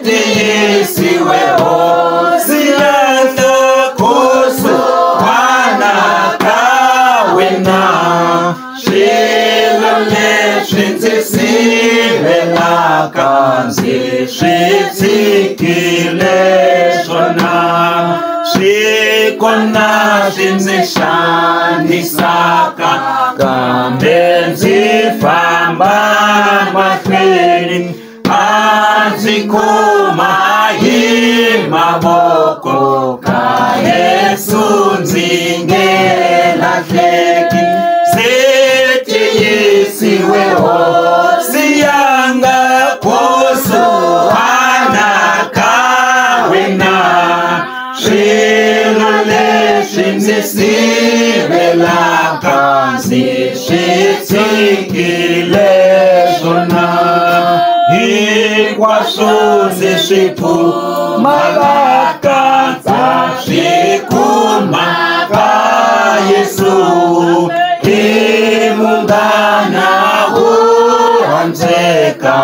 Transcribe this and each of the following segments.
yesiweho siyanda koso wanaka wena shilale shinzisibelaka nzishitsikile shona shikona shinzishanisaka kambenzifamba makweli azikuma himaboko ka Yesu nzingelahleki sethi yesiweho siyanga koso wanaka wena shilo leshinzisibelaka nzishitsikile shona hikwasuzi shiphumaka zashikumaka Yesu himungana uhanzeka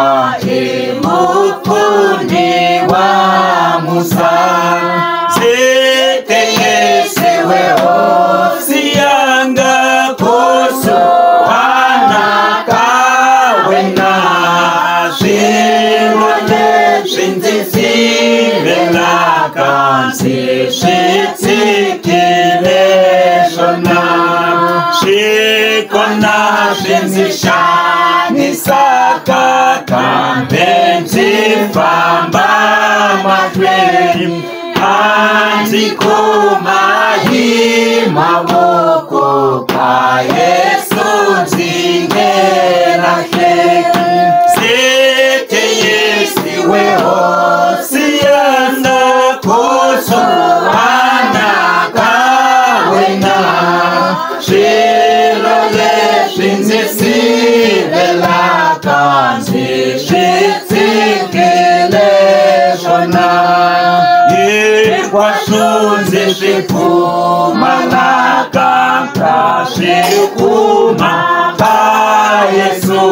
himufundi wa Musa sete yesiweho siyanga koso wanaka wena shinzisibelaka nzishitsikile shona shikona shinzishanisaka kambenzifamba makweli anzikuma himaboko ka Yesu nzingelahleki sete yesiweho siyanda koso wanaka wena shilo leshinzisibelaka nzishitsikile shona hikwashunzi shiphumaka kashikuma ka Yesu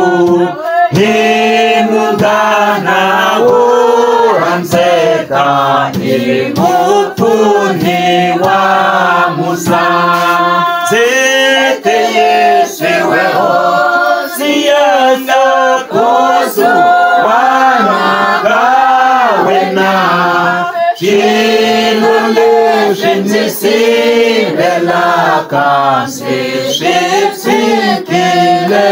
himungana uhanzeka himufundi wa Musa zete yesiweho siyanda koso wanaka wena shilo leshinzisibelaka nzishitsikile